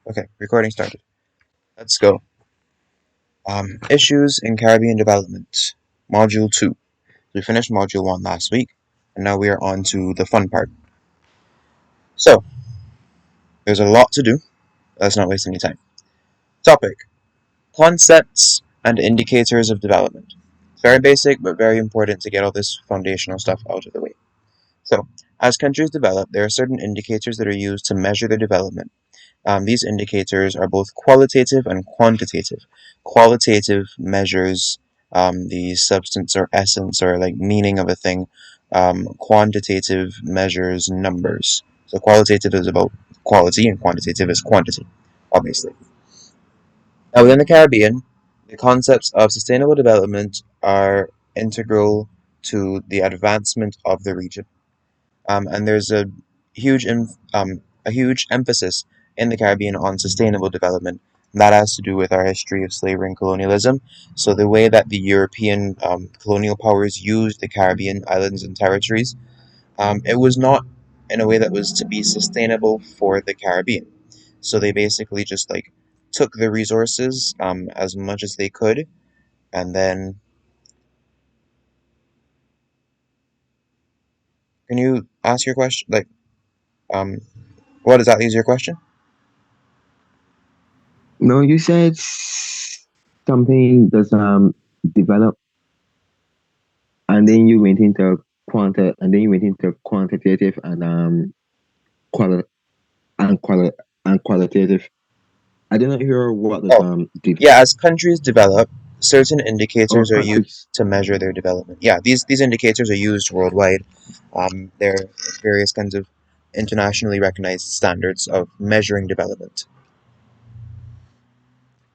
Okay, recording started. Let's go. Issues in Caribbean development, Module 2. We finished Module 1 last week, and now we are on to the fun part. So, there's a lot to do. Let's not waste any time. Topic: Concepts and indicators of development. It's very basic, but very important to get all this foundational stuff out of the way. So, as countries develop, there are certain indicators that are used to measure their development. These indicators are both qualitative and quantitative. Qualitative measures the substance or essence or like meaning of a thing. Quantitative measures numbers. So qualitative is about quality and quantitative is quantity, obviously. Now within the Caribbean, the concepts of sustainable development are integral to the advancement of the region. And there's a huge emphasis in the Caribbean on sustainable development. And that has to do with our history of slavery and colonialism. So the way that the European colonial powers used the Caribbean islands and territories, it was not in a way that was to be sustainable for the Caribbean. So they basically just like took the resources as much as they could, and then can you ask your question? Like, um, what exactly is your question? No, you said something does develop, and then you went into quantitative quali and qualitative. I did not hear what does Oh, yeah, as countries develop, certain indicators are used countries. to measure their development. Yeah, these indicators are used worldwide. There are various kinds of internationally recognized standards of measuring development.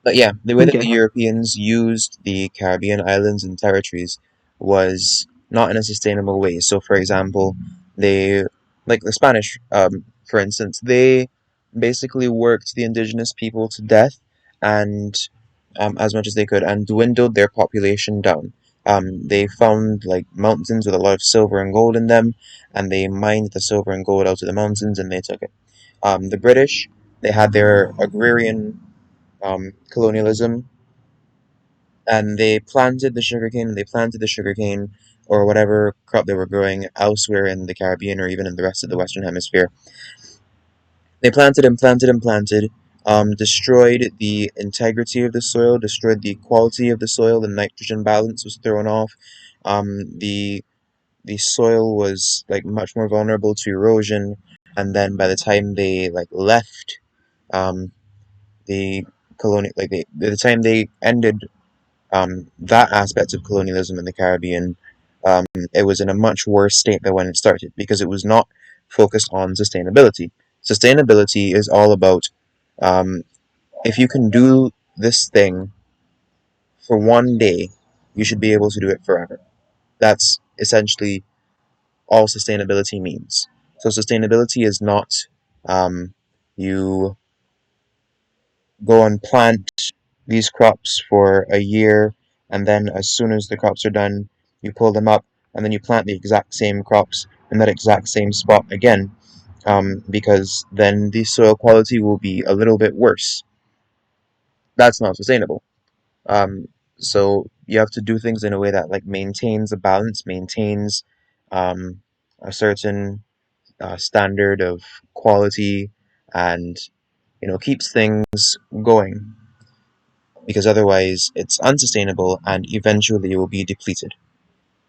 But yeah, the way that the Okay. Europeans used the Caribbean islands and territories was not in a sustainable way. So, for example, they, like the Spanish, for instance, they basically worked the indigenous people to death and as much as they could and dwindled their population down. They found like mountains with a lot of silver and gold in them, and they mined the silver and gold out of the mountains and they took it. The British, they had their agrarian colonialism, and they planted the sugarcane and they planted the sugarcane or whatever crop they were growing elsewhere in the Caribbean or even in the rest of the Western Hemisphere. They planted and planted and planted, destroyed the integrity of the soil, destroyed the quality of the soil, the nitrogen balance was thrown off. The soil was like much more vulnerable to erosion, and then by the time they like left um, the colonial, like by the time they ended that aspect of colonialism in the Caribbean, it was in a much worse state than when it started because it was not focused on sustainability. Sustainability is all about um, if you can do this thing for one day, you should be able to do it forever. That's essentially all sustainability means. So, sustainability is not you go and plant these crops for a year, and then as soon as the crops are done, you pull them up, and then you plant the exact same crops in that exact same spot again, because then the soil quality will be a little bit worse. That's not sustainable. Um, so you have to do things in a way that like maintains a balance, maintains um, a certain standard of quality, and keeps things going because otherwise it's unsustainable and eventually it will be depleted.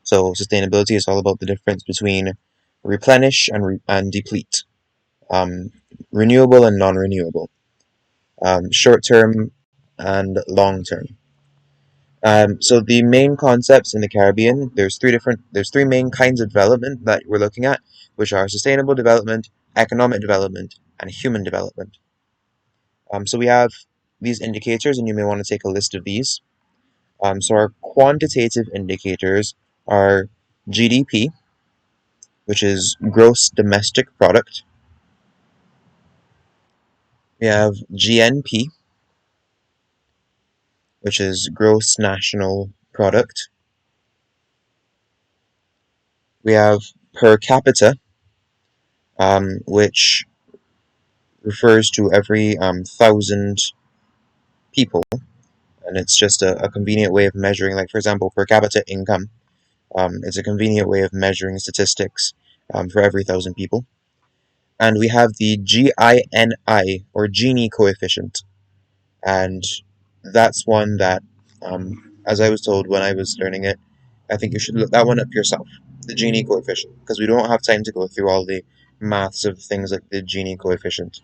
So sustainability is all about the difference between replenish and deplete, um, renewable and non-renewable, short term and long term. So the main concepts in the Caribbean, there's three main kinds of development that we're looking at, which are sustainable development, economic development, and human development. So we have these indicators, and you may want to take a list of these. So our quantitative indicators are GDP, which is gross domestic product. We have GNP, which is gross national product. We have per capita, which refers to every 1,000 people, and it's just a convenient way of measuring, like for example, per capita income. It's a convenient way of measuring statistics for every 1,000 people. And we have the GINI, or Gini coefficient, and that's one that, as I was told when I was learning it, I think you should look that one up yourself, the Gini coefficient, because we don't have time to go through all the maths of things like the Gini coefficient.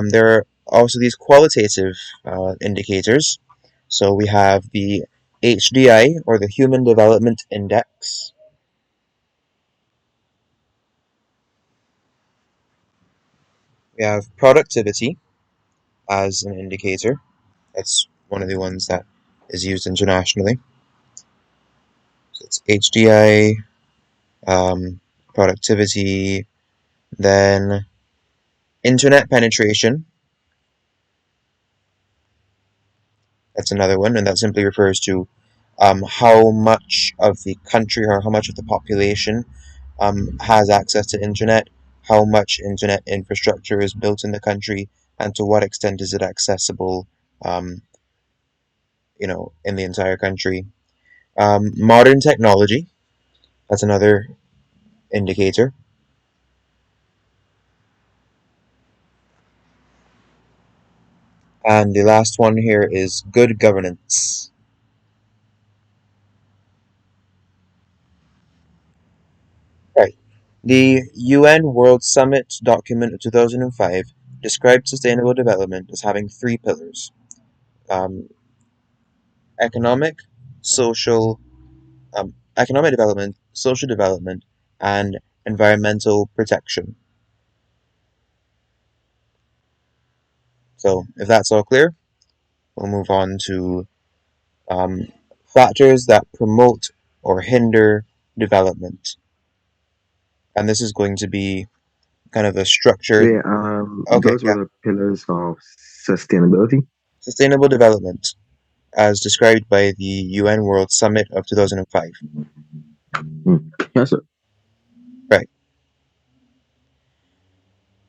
There are also these qualitative indicators. So we have the HDI, or the Human Development Index. We have productivity as an indicator. That's one of the ones that is used internationally. So it's HDI, productivity, then internet penetration. That's another one, and that simply refers to how much of the country or how much of the population has access to internet, how much internet infrastructure is built in the country, and to what extent is it accessible, um, in the entire country. Modern technology, that's another indicator. And the last one here is good governance. Right. The UN World Summit document of 2005 described sustainable development as having three pillars: um, economic, social, economic development, social development, and environmental protection. So, if that's all clear, we'll move on to um, factors that promote or hinder development. And this is going to be kind of a structured. Yeah, Okay, those were yeah. the pillars of sustainability. Sustainable development, as described by the UN World Summit of 2005. Yes, sir. Right.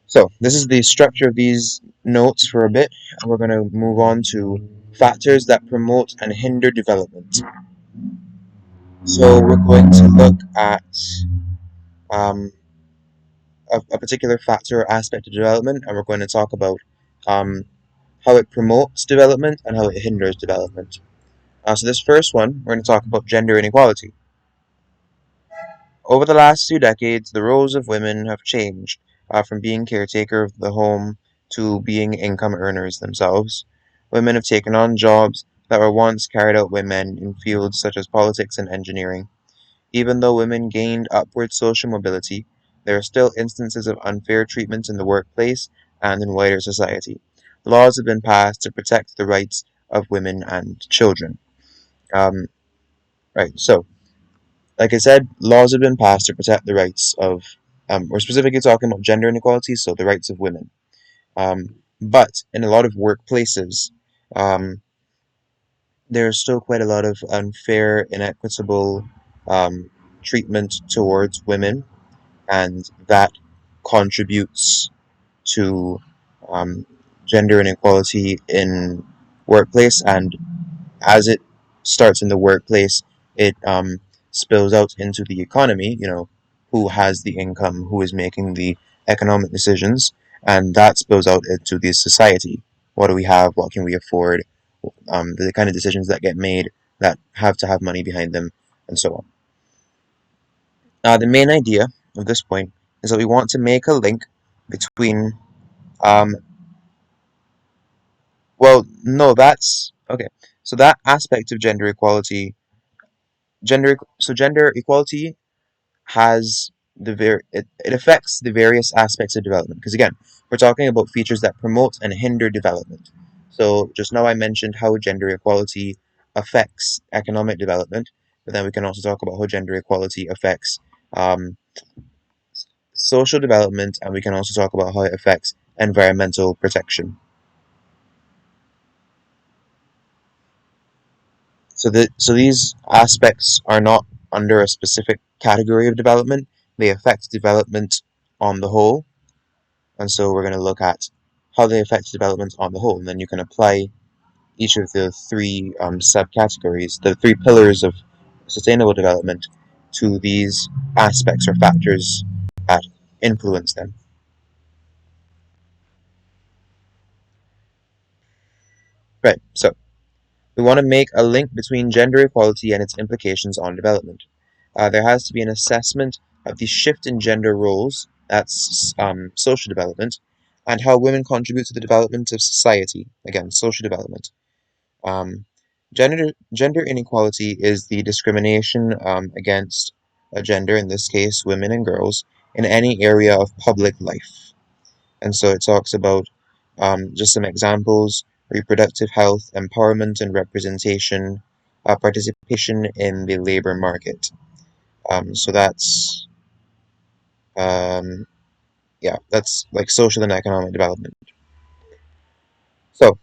So, this is the structure of these notes for a bit, and we're going to move on to factors that promote and hinder development. So, we're going to look at um, a particular factor or aspect of development, and we're going to talk about um, how it promotes development and how it hinders development. So, this first one, we're going to talk about gender inequality. Over the last 2 decades, the roles of women have changed from being caretaker of the home to being income earners themselves. Women have taken on jobs that were once carried out by men in fields such as politics and engineering. Even though women gained upward social mobility, there are still instances of unfair treatment in the workplace and in wider society. Laws have been passed to protect the rights of women and children. Um, right, so like I said, laws have been passed to protect the rights of, we're specifically talking about gender inequality, so the rights of women. But in a lot of workplaces, um, there's still quite a lot of unfair, inequitable um, treatment towards women, and that contributes to um, gender inequality in workplace, and as it starts in the workplace, it spills out into the economy. Who has the income, who is making the economic decisions, and that spills out into the society. What do we have? What can we afford? The kind of decisions that get made that have to have money behind them, and so on. The main idea of this point is that we want to make a link between, um, well, no, that's okay. So that aspect of gender equality, gender equality has it affects the various aspects of development, because again, we're talking about features that promote and hinder development. So just now I mentioned how gender equality affects economic development, but then we can also talk about how gender equality affects um, social development, and we can also talk about how it affects environmental protection. So these aspects are not under a specific category of development. They affect development on the whole. And so we're going to look at how they affect development on the whole, and then you can apply each of the three subcategories, the three pillars of sustainable development, to these aspects or factors that influence them. Right, so we want to make a link between gender equality and its implications on development. There has to be an assessment of the shift in gender roles, that's social development, and how women contribute to the development of society, again, social development. Um, gender inequality is the discrimination against a gender, in this case, women and girls, in any area of public life. And so it talks about just some examples: reproductive health, empowerment and representation, participation in the labor market. So um, that's like social and economic development. So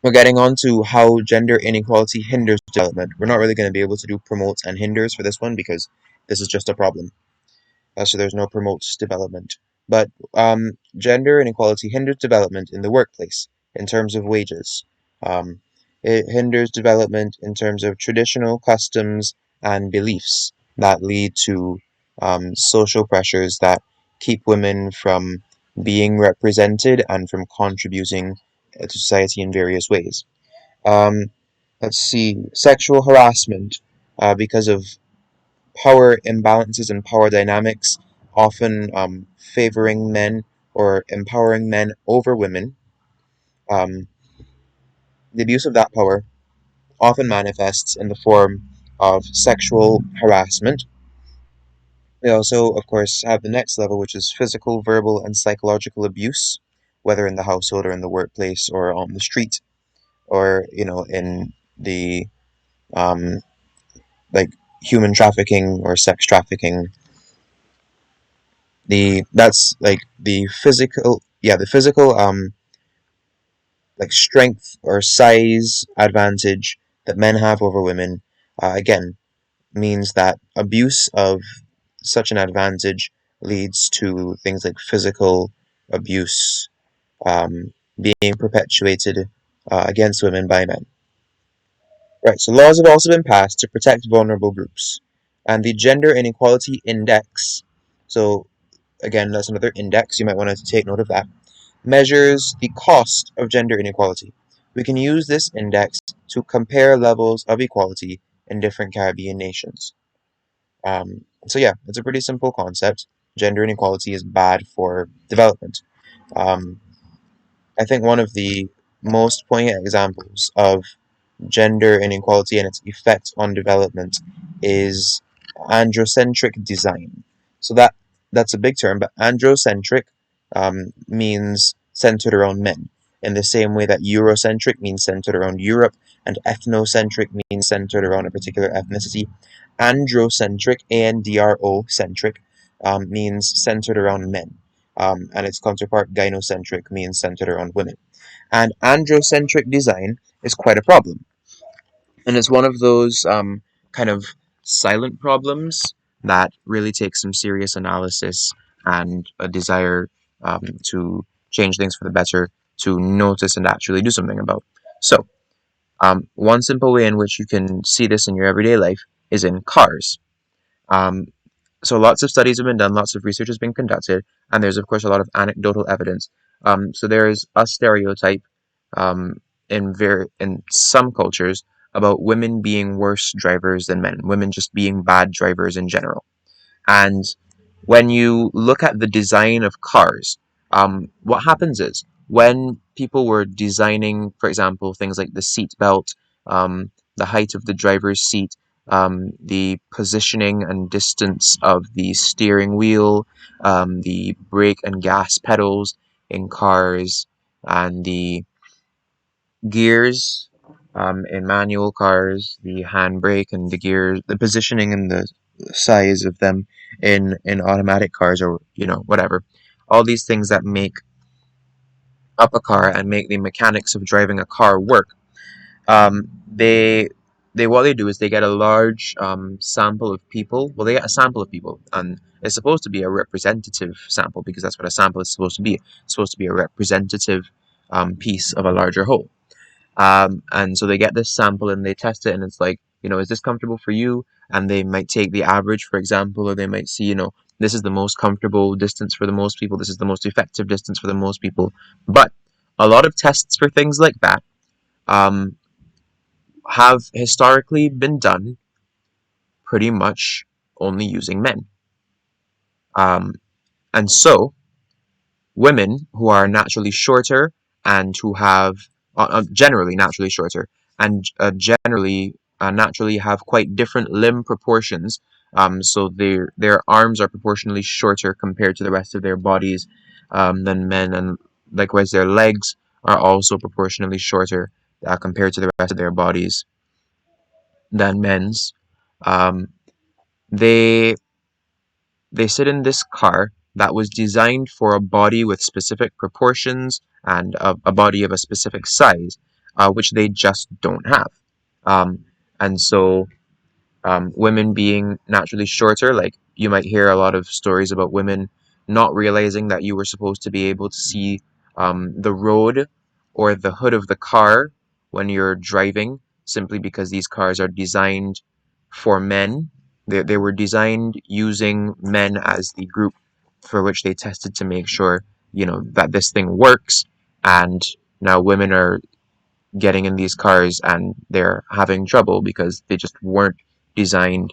we're getting on to how gender inequality hinders development. We're not really going to be able to do promotes and hinders for this one because this is just a problem. So there's no promotes development. But gender inequality hinders development in the workplace in terms of wages. Um, it hinders development in terms of traditional customs and beliefs that lead to social pressures that keep women from being represented and from contributing to society in various ways. Um, let's see, sexual harassment because of power imbalances and power dynamics, often favoring men or empowering men over women. Um, the abuse of that power often manifests in the form of sexual harassment. We also, of course, have the next level, which is physical, verbal, and psychological abuse, whether in the household or in the workplace or on the street or, in the um, like human trafficking or sex trafficking. That's like the physical like strength or size advantage that men have over women, again, means that abuse of such an advantage leads to things like physical abuse being perpetuated against women by men. Right, so laws have also been passed to protect vulnerable groups. And the Gender Inequality Index, so again, that's another index, you might want to take note of that, measures the cost of gender inequality. We can use this index to compare levels of equality in different Caribbean nations. So yeah, it's a pretty simple concept. Gender inequality is bad for development. Um, I think one of the most poignant examples of gender inequality and its effect on development is androcentric design. So that's a big term, but androcentric means centered around men, in the same way that Eurocentric means centered around Europe, and ethnocentric means centered around a particular ethnicity. Androcentric, centric, means centered around men, and its counterpart gynocentric means centered around women. And androcentric design is quite a problem, and it's one of those kind of silent problems that really takes some serious analysis and a desire to change things for the better, to notice and actually do something about. So, one simple way in which you can see this in your everyday life is in cars. Um, so lots of studies have been done, lots of research has been conducted, and there's of course a lot of anecdotal evidence. So there is a stereotype um, in some cultures about women being worse drivers than men, women just being bad drivers in general. And when you look at the design of cars, what happens is when people were designing, for example, things like the seat belt, the height of the driver's seat, the positioning and distance of the steering wheel, the brake and gas pedals in cars, and the gears in manual cars, the handbrake and the gears, the positioning and the size of them in automatic cars, or whatever. All these things that make up a car and make the mechanics of driving a car work. They they what they do is they get a large sample of people. Well, they get a sample of people, and it's supposed to be a representative sample because that's what a sample is supposed to be. It's supposed to be a representative piece of a larger whole. And so they get this sample and they test it, and it's like, is this comfortable for you? And they might take the average, for example, or they might see, this is the most comfortable distance for the most people. This is the most effective distance for the most people. But a lot of tests for things like that um, have historically been done pretty much only using men. Um, and so women who are naturally shorter and who have generally naturally shorter and generally naturally have quite different limb proportions. So their arms are proportionally shorter compared to the rest of their bodies than men, and likewise their legs are also proportionally shorter compared to the rest of their bodies than men's. Um, they They sit in this car that was designed for a body with specific proportions and a body of a specific size, which they just don't have. Um, and so women being naturally shorter, like you might hear a lot of stories about women not realizing that you were supposed to be able to see the road or the hood of the car when you're driving, simply because these cars are designed for men. They were designed using men as the group for which they tested to make sure, that this thing works. And now women are getting in these cars and they're having trouble because they just weren't designed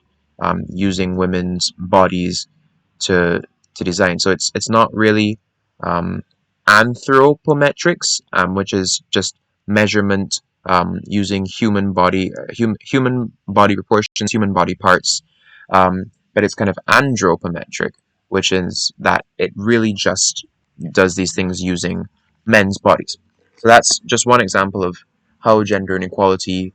using women's bodies to design. So it's not really um, anthropometrics, which is just measurement using human body proportions, human body parts, but it's kind of andropometric, which is that it really just does these things using men's bodies. So that's just one example of how gender inequality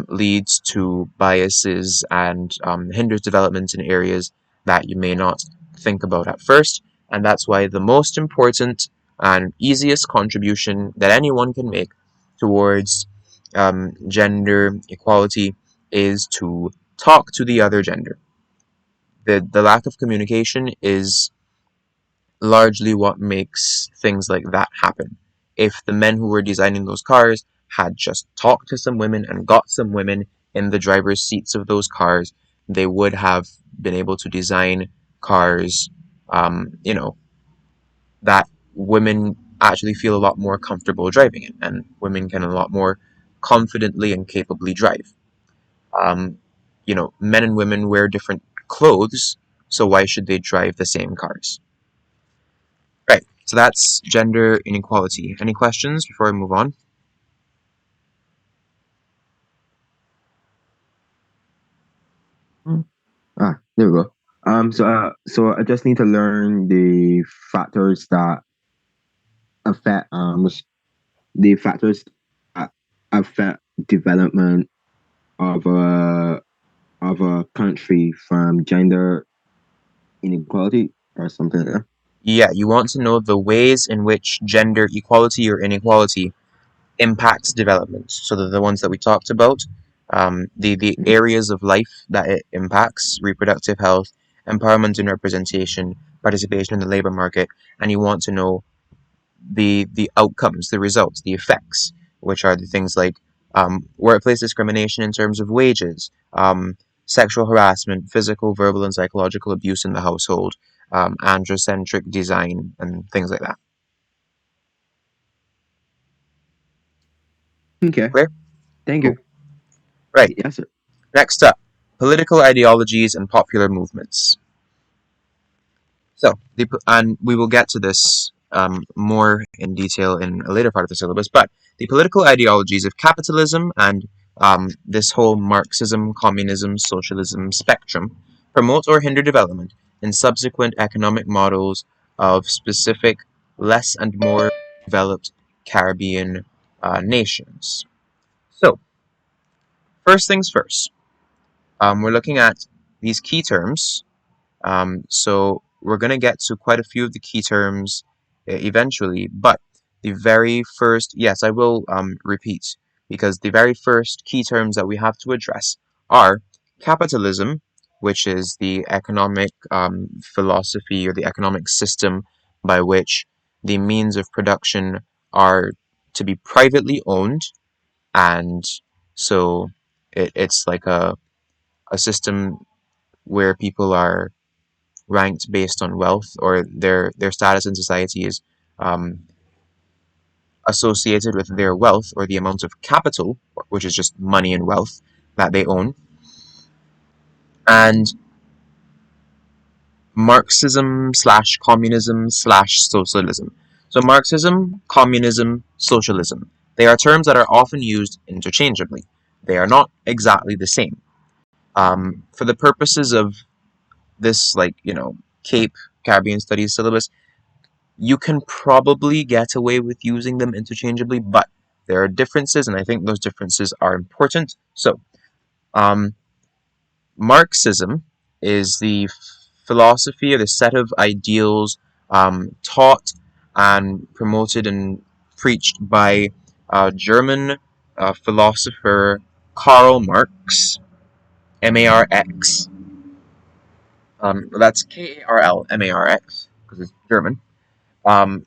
leads to biases and hinders development in areas that you may not think about at first. And that's why the most important and easiest contribution that anyone can make towards gender equality is to talk to the other gender. The lack of communication is largely what makes things like that happen. If the men who were designing those cars had just talked to some women and got some women in the driver's seats of those cars, they would have been able to design cars, you know, that women actually feel a lot more comfortable driving in, and women can a lot more confidently and capably drive. Um, Men and women wear different clothes, so why should they drive the same cars? Right. So that's gender inequality. Any questions before I move on? Mm. There we go. So I just need to learn the factors that affect the factors that affect development of a country from gender inequality or something like that. Yeah, you want to know the ways in which gender equality or inequality impacts development. So the ones that we talked about, the Mhm. areas of life that it impacts: reproductive health, empowerment and representation, participation in the labor market, and you want to know the outcomes, the results, the effects, which are the things like workplace discrimination in terms of wages, sexual harassment, physical, verbal, and psychological abuse in the household, androcentric design, and things like that. Okay. Clear? Thank Cool. you. Right. Yes, sir. Next up, political ideologies and popular movements. So, and we will get to this more in detail in a later part of the syllabus, but the political ideologies of capitalism and this whole Marxism, communism, socialism spectrum promote or hinder development in subsequent economic models of specific, less and more developed Caribbean nations. So, first things first, we're looking at these key terms. So we're going to get to quite a few of the key terms eventually, but the very first, yes, I will repeat. because the very first key terms that we have to address are capitalism, which is the economic philosophy or the economic system by which the means of production are to be privately owned, and so it's like a system where people are ranked based on wealth, or their status in society is um, associated with their wealth or the amount of capital, which is just money and wealth that they own. And Marxism slash communism slash socialism. So Marxism, communism, socialism. They are terms that are often used interchangeably. They are not exactly the same. For the purposes of this, Cape Caribbean Studies syllabus, you can probably get away with using them interchangeably, but there are differences, and I think those differences are important. So, um, Marxism is the philosophy or the set of ideals taught and promoted and preached by German philosopher Karl Marx, Marx. That's Karl Marx because it's German. Um,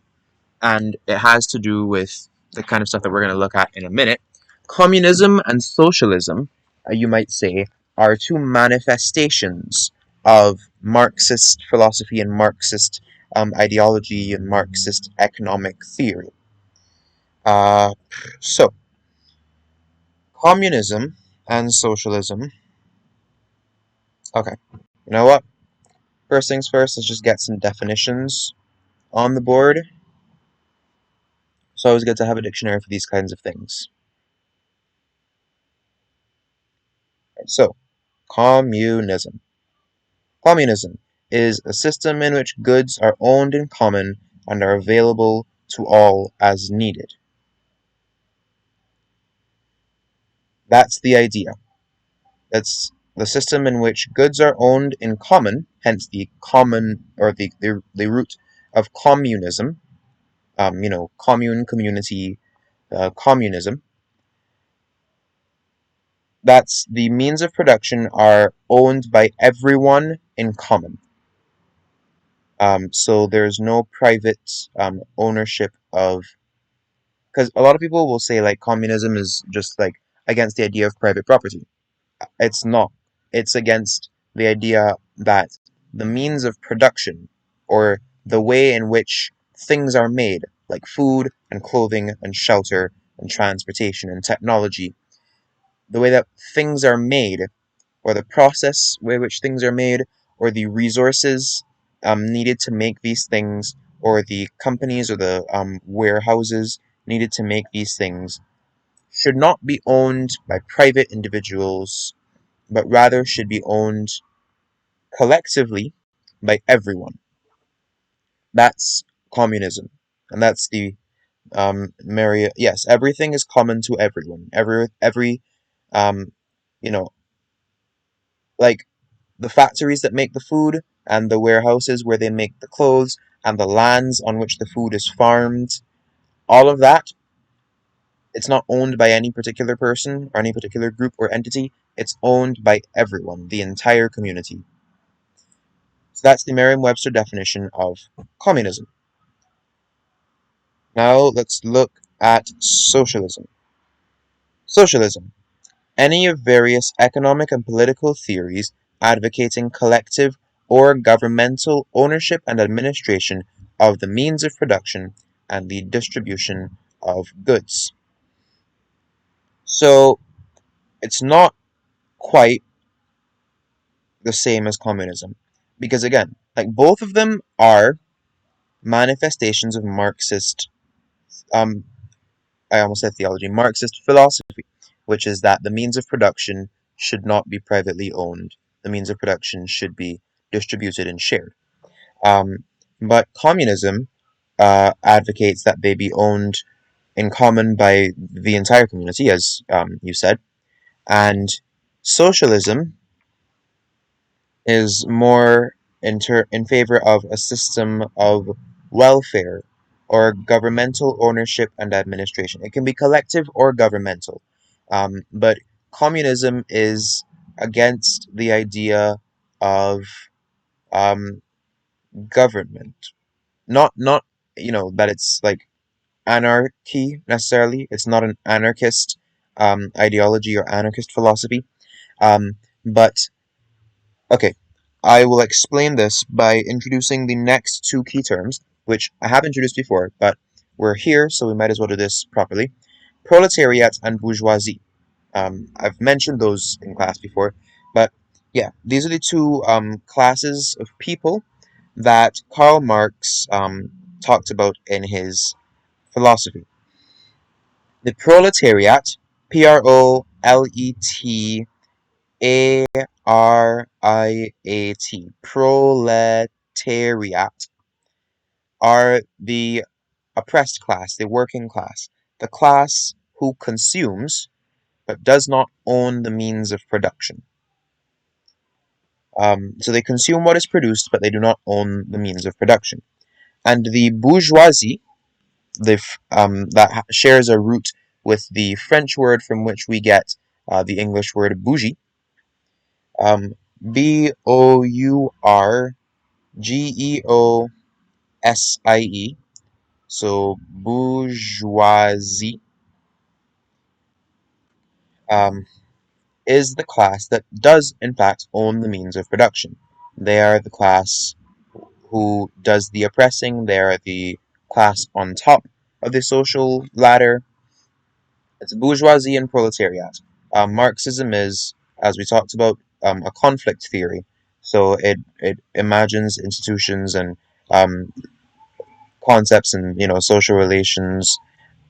and it has to do with the kind of stuff that we're going to look at in a minute. Communism and socialism, you might say, are two manifestations of Marxist philosophy and Marxist ideology and Marxist economic theory. Uh, so, communism and socialism. Okay, you know what? First things first, let's just get some definitions on the board. It's always good to have a dictionary for these kinds of things. So, communism. Communism is a system in which goods are owned in common and are available to all as needed. That's the idea. It's the system in which goods are owned in common, hence the common, or the root of communism, commune, community, communism. That's the means of production are owned by everyone in common. So there's no private ownership of, because a lot of people will say like communism is just like against the idea of private property. It's not. It's against the idea that the means of production, or the way in which things are made, like food and clothing and shelter and transportation and technology, the way that things are made, or the process by which things are made, or the resources needed to make these things, or the companies or the warehouses needed to make these things, should not be owned by private individuals, but rather should be owned collectively by everyone. That's communism. And that's the yes, everything is common to everyone. Every um, you know, like the factories that make the food, and the warehouses where they make the clothes, and the lands on which the food is farmed, all of that, it's not owned by any particular person or any particular group or entity. It's owned by everyone, the entire community. So that's the Merriam-Webster definition of communism. Now let's look at socialism. Socialism: any of various economic and political theories advocating collective or governmental ownership and administration of the means of production and the distribution of goods. So it's not quite the same as communism, because again, like both of them are manifestations of Marxist, um, I almost said theology, Marxist philosophy, which is that the means of production should not be privately owned. The means of production should be distributed and shared. Um, but communism advocates that they be owned in common by the entire community, as you said. And socialism is more in favor of a system of welfare, or governmental ownership and administration. It can be collective or governmental. But communism is against the idea of um, government. Not that it's like anarchy necessarily. It's not an anarchist ideology or anarchist philosophy. But okay, I will explain this by introducing the next two key terms, which I have introduced before, but we're here, so we might as well do this properly. Proletariat and bourgeoisie. I've mentioned those in class before, but yeah, these are the two classes of people that Karl Marx talked about in his philosophy. The proletariat, Proletariat, proletariat, are the oppressed class, the working class, the class who consumes but does not own the means of production. So they consume what is produced, but they do not own the means of production. And the bourgeoisie, that shares a root with the French word from which we get the English word bougie, Bourgeoisie, so bourgeoisie, um, is the class that does in fact own the means of production. They are the class who does the oppressing, they are the class on top of the social ladder. It's bourgeoisie and proletariat. Marxism is, as we talked about, a conflict theory. So it imagines institutions and um, concepts and social relations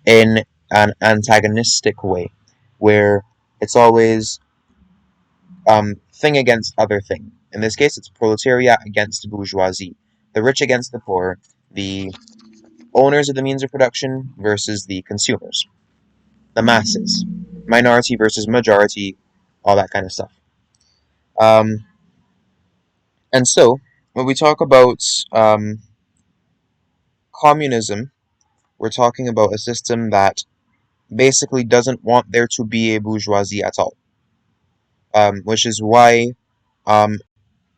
in an antagonistic way, where it's always thing against other thing. In this case, it's proletariat against bourgeoisie, the rich against the poor, the owners of the means of production versus the consumers, the masses, minority versus majority, all that kind of stuff. Um, and so, when we talk about communism, we're talking about a system that basically doesn't want there to be a bourgeoisie at all, which is why, um,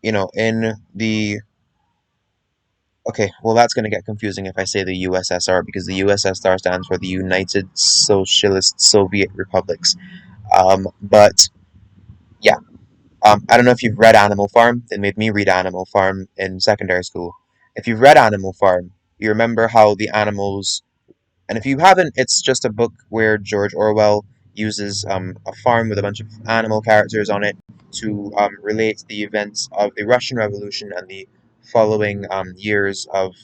in the okay, well, that's going to get confusing if I say the USSR because the USSR stands for the United Socialist Soviet Republics. But yeah, I don't know if you've read Animal Farm. They made me read Animal Farm in secondary school. If you've read Animal Farm, you remember how the animals, and if you haven't, it's just a book where George Orwell uses a farm with a bunch of animal characters on it to relate the events of the Russian Revolution and the following years of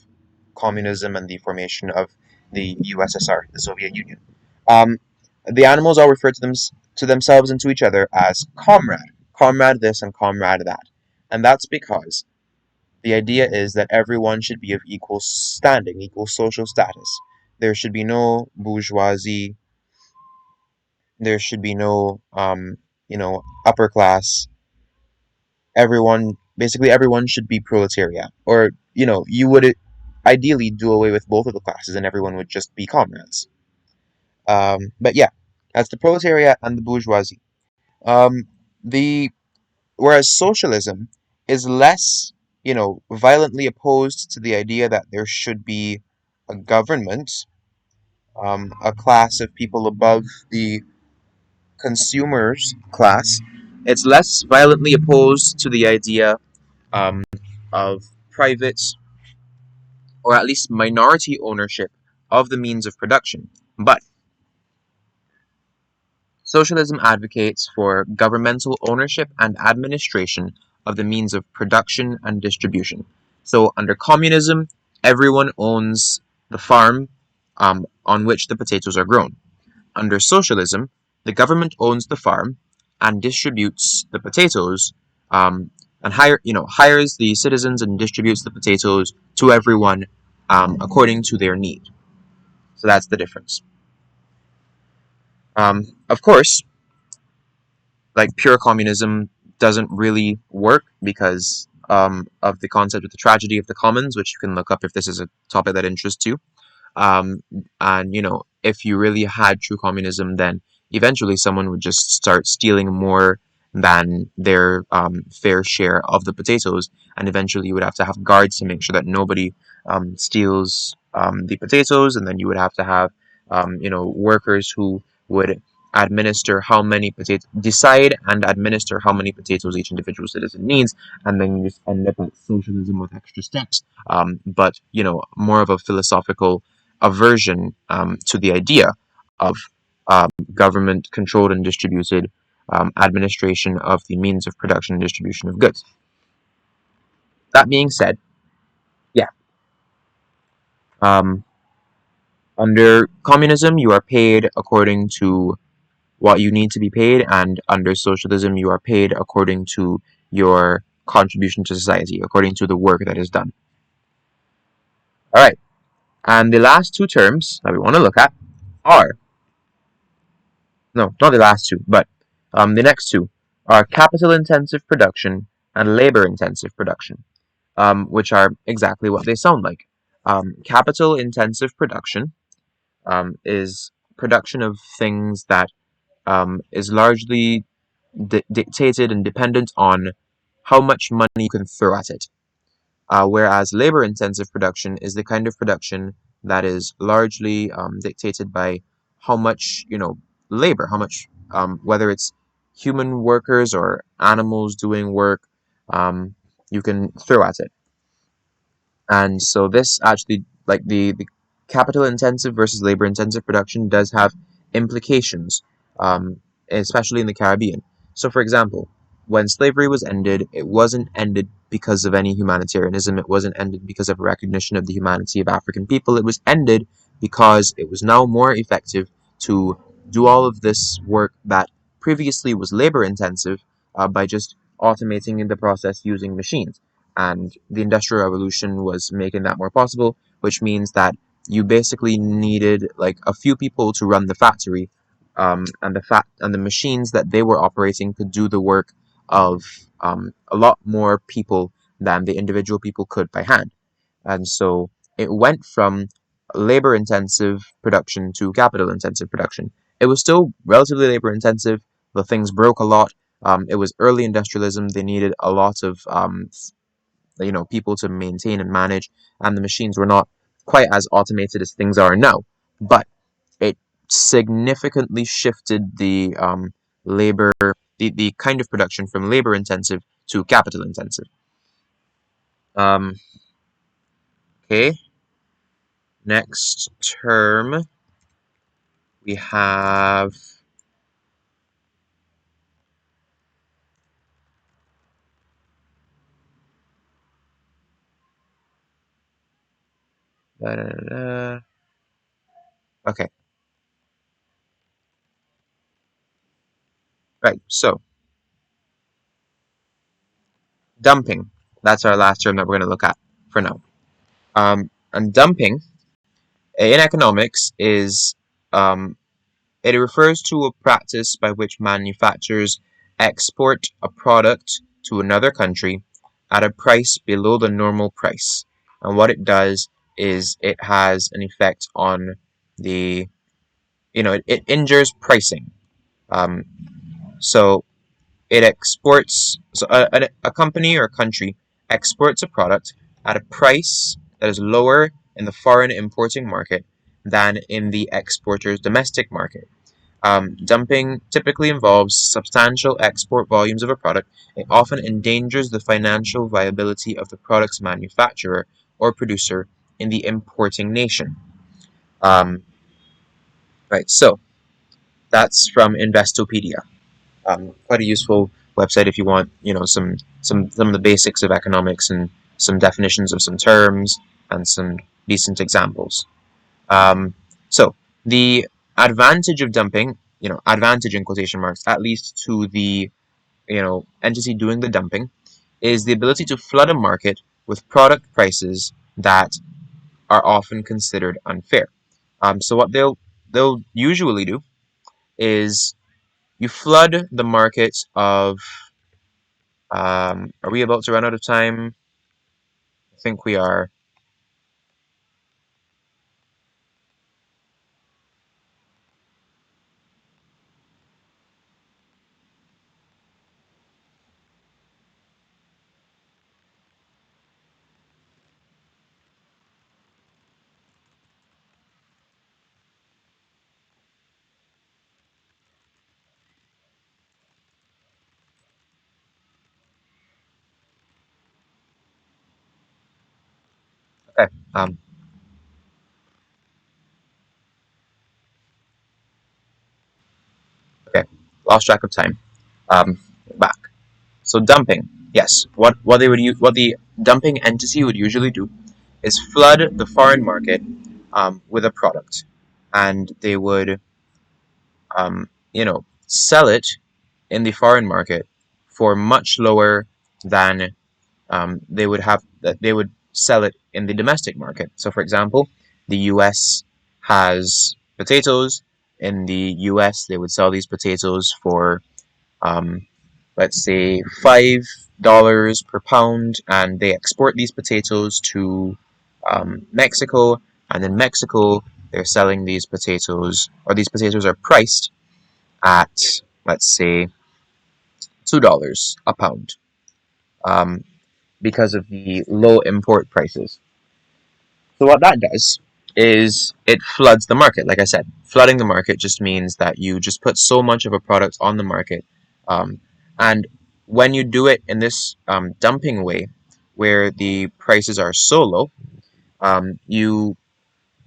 communism and the formation of the USSR, the Soviet Union. Um, the animals all refer to themselves and to each other as comrade, comrade this and comrade that, and that's because the idea is that everyone should be of equal standing, equal social status. There should be no bourgeoisie. There should be no, upper class. Basically, everyone should be proletariat. Or, you would ideally do away with both of the classes and everyone would just be comrades. But yeah, that's the proletariat and the bourgeoisie. Um, the Whereas socialism is less, violently opposed to the idea that there should be a government, a class of people above the consumers class. It's less violently opposed to the idea of private or at least minority ownership of the means of production. But socialism advocates for governmental ownership and administration of the means of production and distribution. So, under communism, everyone owns the farm on which the potatoes are grown. Under socialism, the government owns the farm and distributes the potatoes, and hires the citizens and distributes the potatoes to everyone according to their need. So that's the difference. Of course, like pure communism doesn't really work because of the concept of the tragedy of the commons, which you can look up if this is a topic that interests you. Um, and if you really had true communism, then eventually someone would just start stealing more than their fair share of the potatoes, and eventually you would have to have guards to make sure that nobody steals the potatoes, and then you would have to have workers who would administer how many potatoes, decide and administer how many potatoes each individual citizen needs, and then you just end up at socialism with extra steps. But more of a philosophical aversion to the idea of government controlled and distributed administration of the means of production and distribution of goods. That being said, yeah, um, under communism, you are paid according to what you need to be paid, and under socialism, you are paid according to your contribution to society, according to the work that is done. All right, and the last two terms that we want to look at are no, not the last two, but the next two are capital intensive production and labor intensive production, which are exactly what they sound like. Capital intensive production is production of things that is largely dictated and dependent on how much money you can throw at it. Whereas labor intensive production is the kind of production that is largely dictated by how much, labor, how much, whether it's human workers or animals doing work, um, you can throw at it. And so this actually, like the capital intensive versus labor intensive production does have implications, especially in the Caribbean. So, for example, when slavery was ended, it wasn't ended because of any humanitarianism. It wasn't ended because of recognition of the humanity of African people. It was ended because it was now more effective to do all of this work that previously was labor intensive by just automating in the process using machines, and the industrial revolution was making that more possible, which means that you basically needed like a few people to run the factory, and the machines that they were operating could do the work of a lot more people than the individual people could by hand. And so it went from labor intensive production to capital intensive production. It was still relatively labor intensive. The things broke a lot. It was early industrialism. They needed a lot of people to maintain and manage, and the machines were not quite as automated as things are now. But it significantly shifted the labor, the kind of production from labor intensive to capital intensive. Um, okay, next term we have. Okay, right. So dumping. That's our last term that we're going to look at for now. And dumping in economics is um, it refers to a practice by which manufacturers export a product to another country at a price below the normal price. And what it does is it has an effect on the, it injures pricing. Um, so a company or a country exports a product at a price that is lower in the foreign importing market than in the exporter's domestic market. Dumping typically involves substantial export volumes of a product. It often endangers the financial viability of the product's manufacturer or producer in the importing nation. Um, right, so that's from Investopedia. Quite a useful website if you want, some of the basics of economics and some definitions of some terms and some decent examples. Um, so the advantage of dumping, advantage in quotation marks, at least to the entity doing the dumping, is the ability to flood a market with product prices that are often considered unfair. So what they'll usually do is you flood the market of. Are we about to run out of time? I think we are. Okay. Okay. Lost track of time. Um, Back. So dumping. Yes. What they would use, what the dumping entity would usually do is flood the foreign market with a product, and they would sell it in the foreign market for much lower than they would sell it in the domestic market. So, for example, the U.S. has potatoes. In the U.S., they would sell these potatoes for, um, let's say, $5 per pound, and they export these potatoes to Mexico. And in Mexico, they're selling these potatoes, or these potatoes are priced at, let's say, $2 a pound, um, because of the low import prices. So what that does is it floods the market. Like I said, flooding the market just means that you just put so much of a product on the market, and when you do it in this dumping way, where the prices are so low, you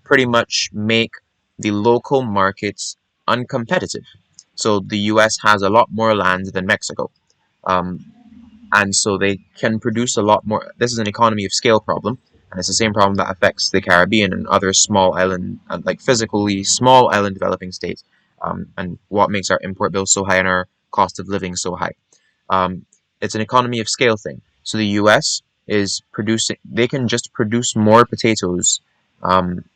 pretty much make the local markets uncompetitive. So the U.S. has a lot more land than Mexico. Um, and so they can produce a lot more. This is an economy of scale problem, and it's the same problem that affects the Caribbean and other small island, like physically small island developing states, and what makes our import bills so high and our cost of living so high. Um, it's an economy of scale thing. So the U.S. is producing; they can just produce more potatoes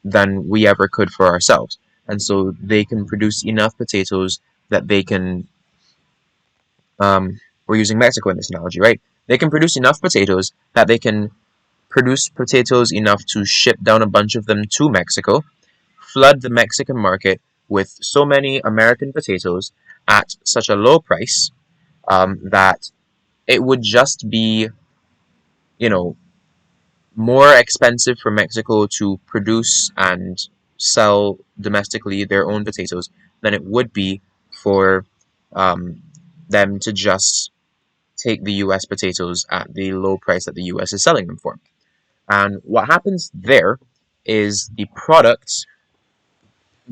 than we ever could for ourselves, and so they can produce enough potatoes that they can we're using Mexico in this analogy, right? They can produce enough potatoes that they can produce potatoes enough to ship down a bunch of them to Mexico, flood the Mexican market with so many American potatoes at such a low price that it would just be, you know, more expensive for Mexico to produce and sell domestically their own potatoes than it would be for um, them to just take the US potatoes at the low price that the US is selling them for. And what happens there is the product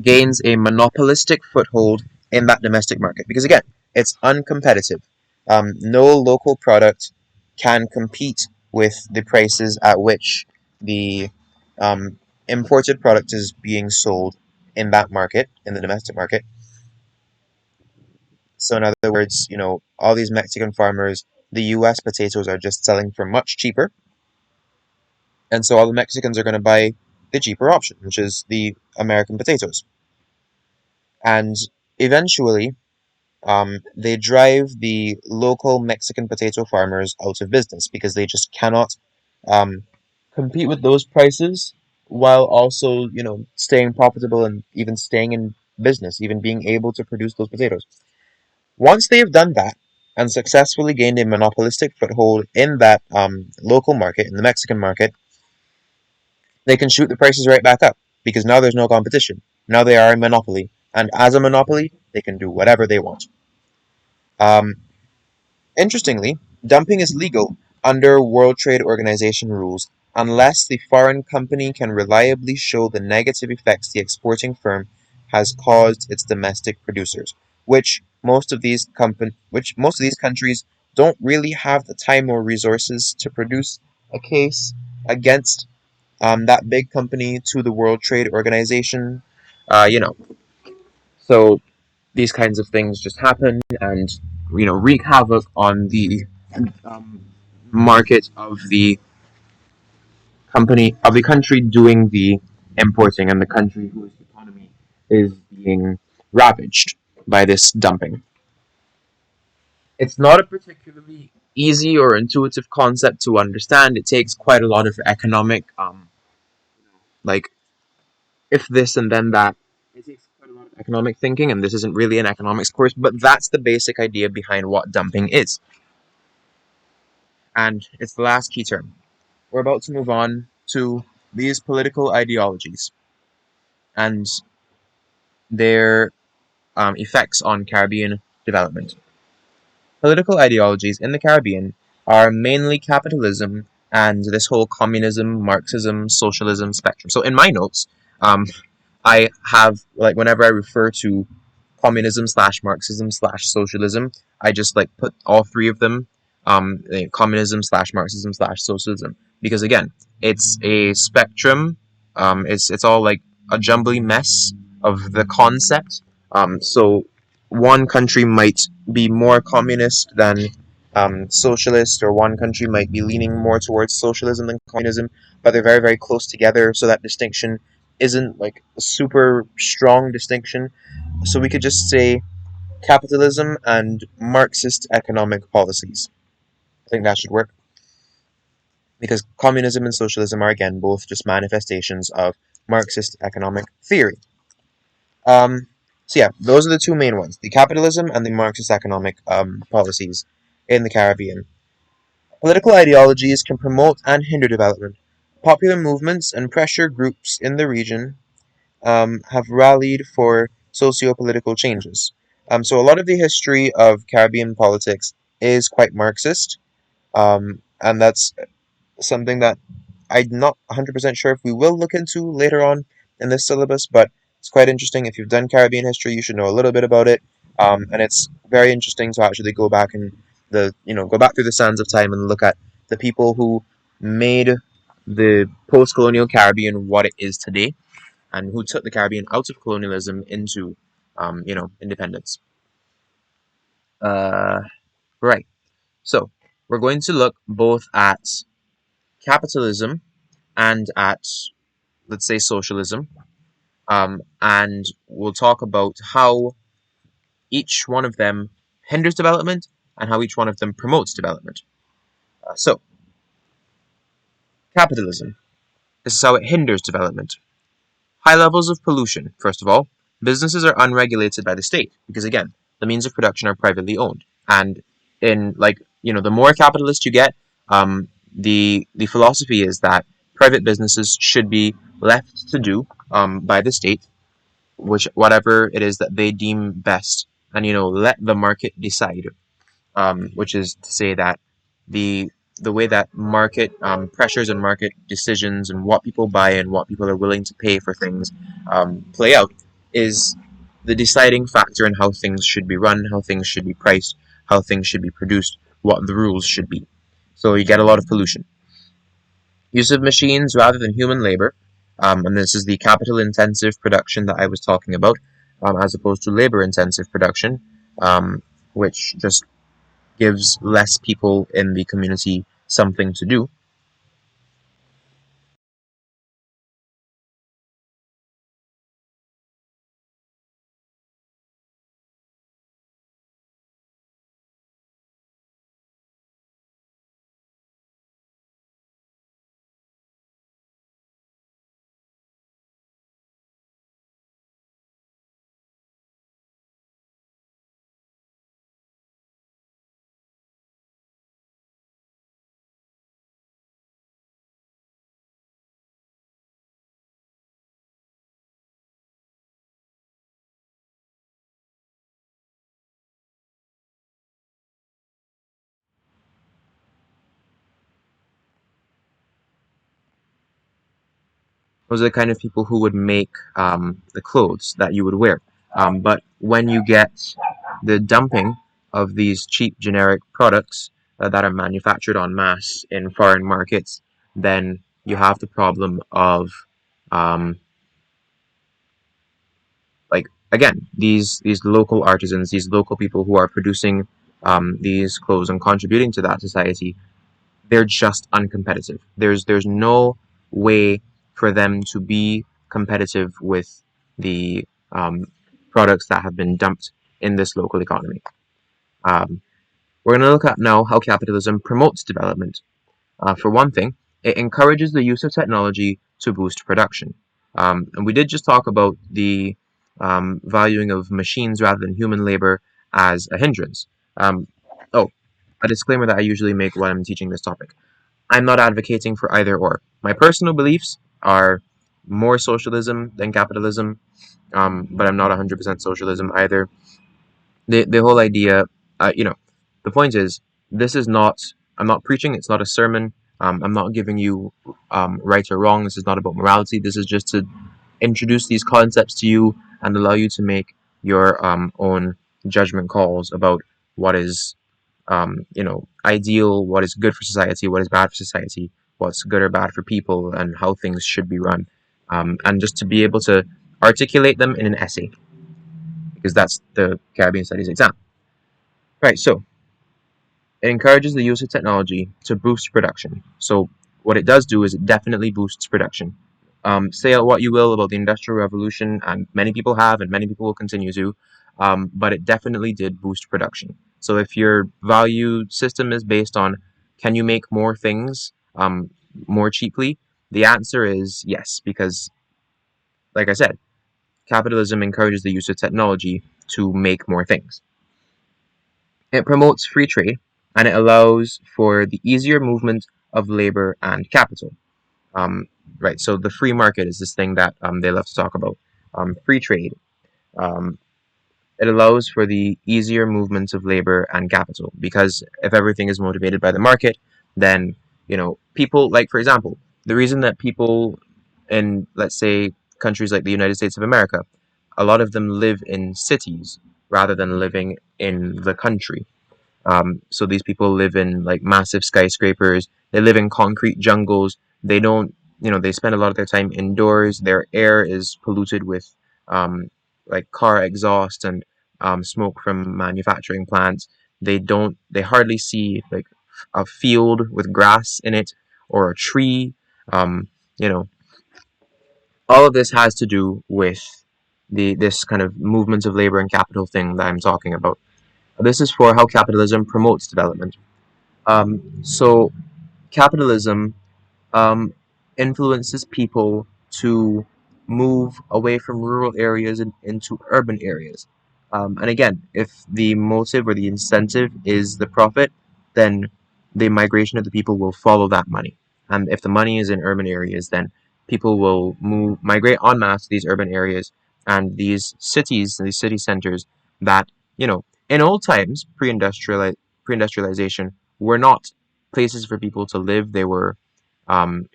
gains a monopolistic foothold in that domestic market because, again, it's uncompetitive. No local product can compete with the prices at which the um, imported product is being sold in that market, in the domestic market. So, in other words, all these Mexican farmers, the US potatoes are just selling for much cheaper. And so all the Mexicans are going to buy the cheaper option, which is the American potatoes. And eventually, they drive the local Mexican potato farmers out of business because they just cannot um, compete with those prices while also, staying profitable and even staying in business, even being able to produce those potatoes. Once they have done that and successfully gained a monopolistic foothold in that local market, in the Mexican market, they can shoot the prices right back up because now there's no competition. Now they are a monopoly, and as a monopoly, they can do whatever they want. Um, Interestingly, dumping is legal under World Trade Organization rules unless the foreign company can reliably show the negative effects the exporting firm has caused its domestic producers, which most of these countries don't really have the time or resources to produce a case against that big company to the World Trade Organization. Uh, you know, so these kinds of things just happen and wreak havoc on the um, market of the country doing the importing and the country whose economy is being ravaged by this dumping. It's not a particularly easy or intuitive concept to understand. It takes quite a lot of economic like if this and then that. It takes quite a lot of economic thinking, and this isn't really an economics course, but that's the basic idea behind what dumping is. And it's the last key term. We're about to move on to these political ideologies and their effects on Caribbean development. Political ideologies in the Caribbean are mainly capitalism and this whole communism, Marxism, socialism spectrum. So in my notes, um, I have, like, whenever I refer to communism slash Marxism slash socialism, I just like put all three of them, communism slash Marxism slash socialism, because again, it's a spectrum. It's all like a jumbly mess of the concept. So one country might be more communist than socialist, or one country might be leaning more towards socialism than communism, but they're very, very close together. So that distinction isn't like a super strong distinction. So we could just say capitalism and Marxist economic policies. I think that should work, because communism and socialism are again both just manifestations of Marxist economic theory. Um, so yeah, those are the two main ones: the capitalism and the Marxist economic policies in the Caribbean. Political ideologies can promote and hinder development. Popular movements and pressure groups in the region have rallied for socio-political changes. So a lot of the history of Caribbean politics is quite Marxist, and that's something that I'm not 100% sure if we will look into later on in this syllabus, but it's quite interesting. If you've done Caribbean history, you should know a little bit about it, and it's very interesting to actually go back and go back through the sands of time and look at the people who made the post-colonial Caribbean what it is today, and who took the Caribbean out of colonialism into, independence. Uh, right. So we're going to look both at capitalism and at, let's say, socialism, and we'll talk about how each one of them hinders development and how each one of them promotes development. So, capitalism. This is how it hinders development. High levels of pollution, first of all. Businesses are unregulated by the state because, again, the means of production are privately owned. And the more capitalist you get, the philosophy is that private businesses should be left to do by the state, which whatever it is that they deem best, and let the market decide. Which is to say that the way that market pressures and market decisions and what people buy and what people are willing to pay for things play out is the deciding factor in how things should be run, how things should be priced, how things should be produced, what the rules should be. So you get a lot of pollution. Use of machines rather than human labor, and this is the capital intensive production that I was talking about, as opposed to labor intensive production, which just gives less people in the community something to do. Those are the kind of people who would make the clothes that you would wear. But when you get the dumping of these cheap generic products that are manufactured en masse in foreign markets, then you have the problem of, um, like, again, these local artisans, these local people who are producing these clothes and contributing to that society. They're just uncompetitive. There's no way for them to be competitive with the products that have been dumped in this local economy. Um, we're going to look at now how capitalism promotes development. For one thing, it encourages the use of technology to boost production. And we did just talk about the valuing of machines rather than human labor as a hindrance. Um, oh, a disclaimer that I usually make when I'm teaching this topic. I'm not advocating for either or. My personal beliefs are more socialism than capitalism, but I'm not 100% socialism either. The whole idea, the point is, this is not, I'm not preaching, it's not a sermon. I'm not giving you right or wrong. This is not about morality. This is just to introduce these concepts to you and allow you to make your own judgment calls about what is ideal, what is good for society, what is bad for society, what's good or bad for people, and how things should be run. And just to be able to articulate them in an essay, because that's the Caribbean Studies exam. Right, so it encourages the use of technology to boost production. So what it does do is it definitely boosts production. Say what you will about the Industrial Revolution, and many people have, and many people will continue to, but it definitely did boost production. So if your value system is based on can you make more things more cheaply, the answer is yes, because, like I said, capitalism encourages the use of technology to make more things. It promotes free trade and it allows for the easier movement of labor and capital. Um, right, so the free market is this thing that they love to talk about. Free trade. Um, it allows for the easier movements of labor and capital because if everything is motivated by the market, then people like, for example, the reason that people in, let's say, countries like the United States of America, a lot of them live in cities rather than living in the country. So these people live in like massive skyscrapers. They live in concrete jungles. They don't, they spend a lot of their time indoors. Their air is polluted with um, like car exhaust and smoke from manufacturing plants. They hardly see like a field with grass in it or a tree. Um, you know, all of this has to do with this kind of movement of labor and capital thing that I'm talking about. This is for how capitalism promotes development. So capitalism um, influences people to move away from rural areas and into urban areas. And again, if the motive or the incentive is the profit, then the migration of the people will follow that money. And if the money is in urban areas, then people will migrate en masse to these urban areas and these cities, these city centers that, in old times, pre-industrialization, were not places for people to live. They were um,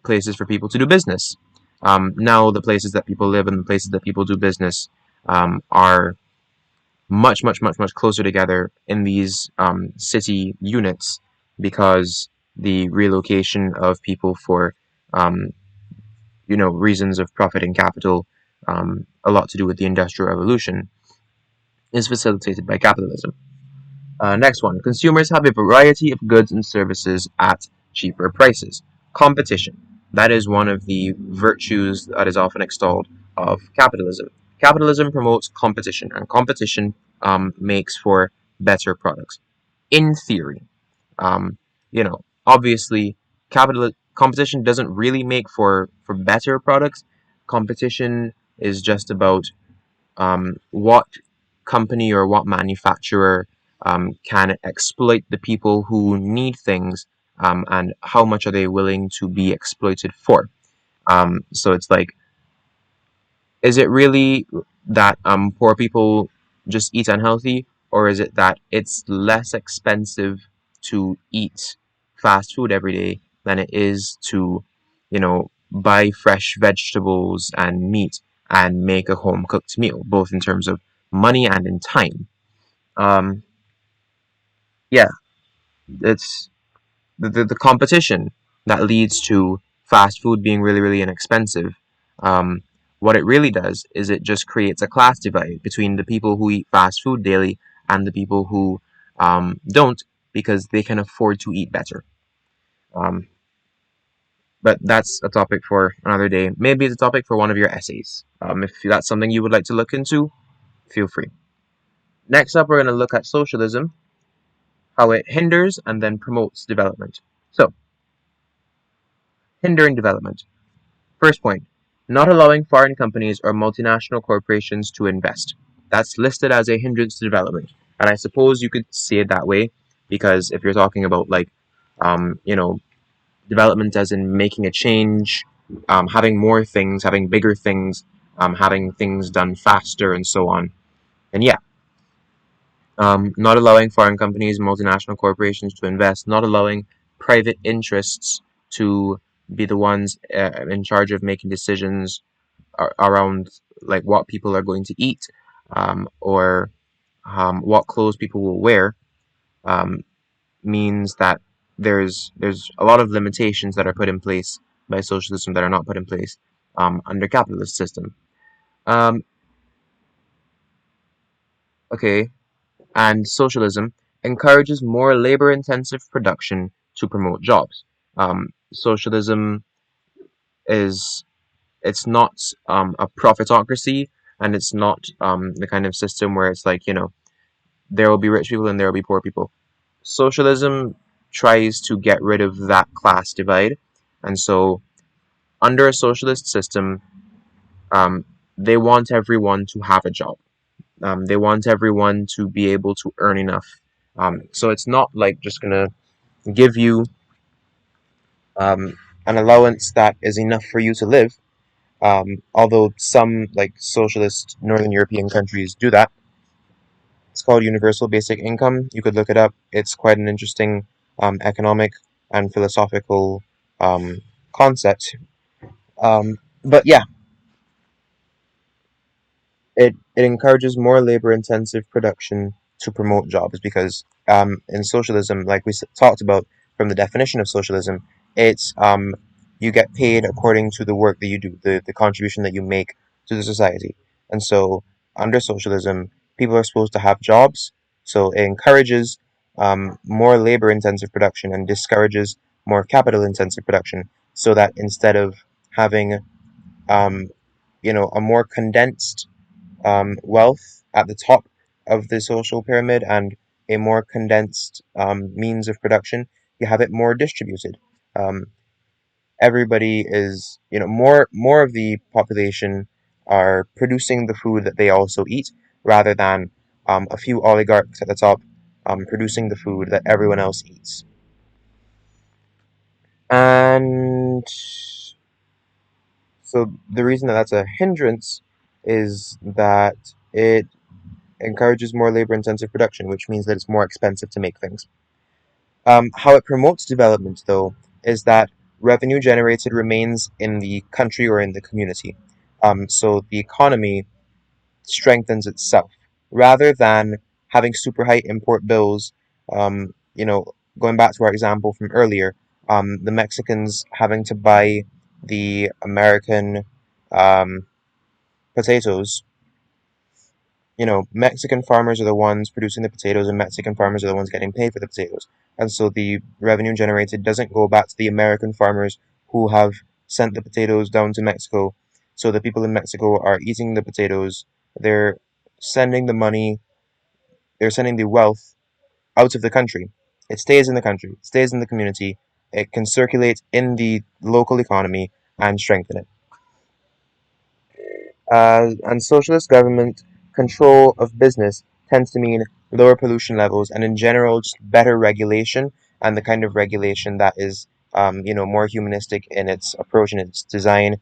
places for people to do business. Now the places that people live and the places that people do business are much, much, much, much closer together in these city units because the relocation of people for um, reasons of profit and capital, a lot to do with the Industrial Revolution, is facilitated by capitalism. Next one. Consumers have a variety of goods and services at cheaper prices. Competition. That is one of the virtues that is often extolled of capitalism. Capitalism promotes competition, and competition makes for better products. In theory, obviously, competition doesn't really make for better products. Competition is just about what company or what manufacturer can exploit the people who need things, and how much are they willing to be exploited for. So it's like, is it really that poor people just eat unhealthy, or is it that it's less expensive to eat fast food every day than it is to, buy fresh vegetables and meat and make a home cooked meal, both in terms of money and in time? Um, yeah, it's the competition that leads to fast food being really, really inexpensive. Um, what it really does is it just creates a class divide between the people who eat fast food daily and the people who don't because they can afford to eat better. Um, but that's a topic for another day. Maybe it's a topic for one of your essays. If that's something you would like to look into, feel free. Next up, we're going to look at socialism, how it hinders and then promotes development. So, hindering development. First point, not allowing foreign companies or multinational corporations to invest. That's listed as a hindrance to development. And I suppose you could see it that way because if you're talking about like, development as in making a change, having more things, having bigger things, having things done faster and so on. And yeah, not allowing foreign companies, multinational corporations to invest, not allowing private interests to be the ones in charge of making decisions around like what people are going to eat, or what clothes people will wear, um, means that there's a lot of limitations that are put in place by socialism that are not put in place under capitalist system. Um, okay, and socialism encourages more labor-intensive production to promote jobs. Socialism is it's not a profitocracy, and it's not the kind of system where it's like, there will be rich people and there will be poor people. Socialism tries to get rid of that class divide, and so under a socialist system, um, they want everyone to have a job. They want everyone to be able to earn enough. So it's not like just gonna give you an allowance that is enough for you to live. Although some like socialist Northern European countries do that. It's called universal basic income. You could look it up. It's quite an interesting economic and philosophical um, concept. But yeah, it encourages more labor intensive production to promote jobs because in socialism, like we talked about from the definition of socialism, it's you get paid according to the work that you do, the contribution that you make to the society. And so under socialism, people are supposed to have jobs. So it encourages more labor intensive production and discourages more capital intensive production so that instead of having um, a more condensed wealth at the top of the social pyramid and a more condensed means of production, you have it more distributed. Um, Everybody is, more of the population are producing the food that they also eat, rather than a few oligarchs at the top producing the food that everyone else eats. And so the reason that that's a hindrance is that it encourages more labor intensive production, which means that it's more expensive to make things. How it promotes development, though, is that revenue generated remains in the country or in the community. So the economy strengthens itself rather than having super high import bills. Going back to our example from earlier, the Mexicans having to buy the American um, potatoes. Mexican farmers are the ones producing the potatoes, and Mexican farmers are the ones getting paid for the potatoes. And so the revenue generated doesn't go back to the American farmers who have sent the potatoes down to Mexico. So the people in Mexico are eating the potatoes. They're sending the money, they're sending the wealth out of the country. It stays in the country, it stays in the community. It can circulate in the local economy and strengthen it. And socialist government control of business tends to mean lower pollution levels and, in general, just better regulation, and the kind of regulation that is, more humanistic in its approach and its design.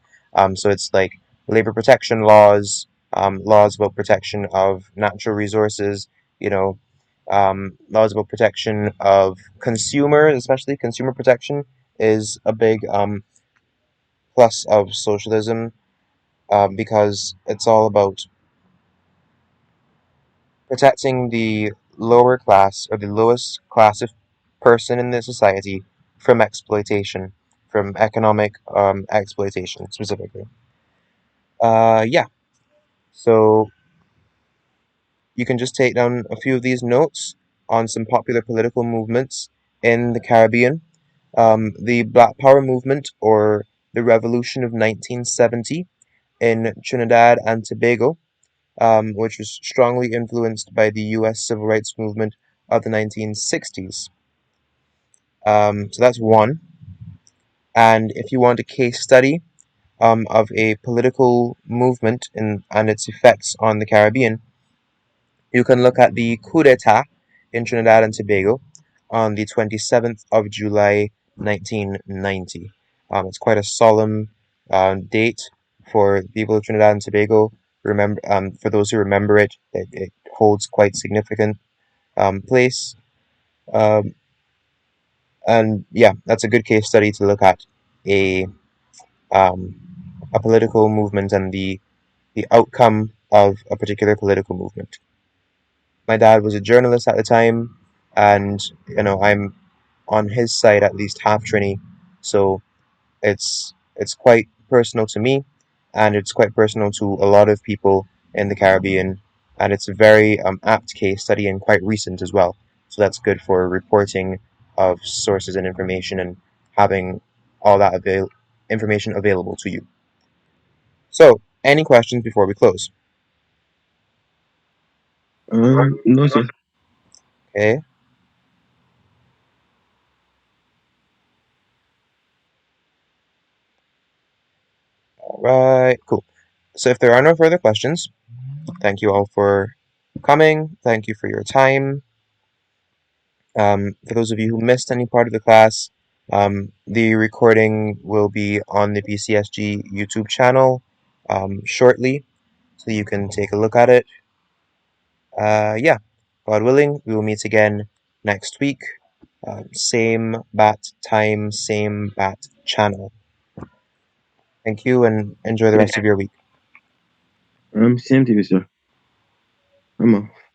So it's like labor protection laws, laws about protection of natural resources, you know, laws about protection of consumers, especially consumer protection is a big plus of socialism, because it's all about protecting the lower class or the lowest class of person in the society from exploitation, from economic exploitation specifically. Yeah, so you can just take down a few of these notes on some popular political movements in the Caribbean. The Black Power movement, or the Revolution of 1970 in Trinidad and Tobago, which was strongly influenced by the U.S. civil rights movement of the 1960s. So that's one. And if you want a case study of a political movement and its effects on the Caribbean, you can look at the coup d'etat in Trinidad and Tobago on the 27th of July 1990. It's quite a solemn date for the people of Trinidad and Tobago. For those who remember it, it holds quite significant place. Um, And yeah, that's a good case study to look at a um, a political movement and the outcome of a particular political movement. My dad was a journalist at the time, and I'm on his side at least half Trini, so it's quite personal to me, and it's quite personal to a lot of people in the Caribbean, and it's a very apt case study and quite recent as well. So that's good for reporting of sources and information and having all that information available to you. So, any questions before we close? No, sir. Okay, all right, cool. So, if there are no further questions, thank you all for coming. Thank you for your time. For those of you who missed any part of the class, the recording will be on the BCSG YouTube channel shortly, so you can take a look at it. Yeah, God willing, we will meet again next week. Same bat time, same bat channel. Thank you and enjoy the rest of your week. Same to you, sir. I'm off.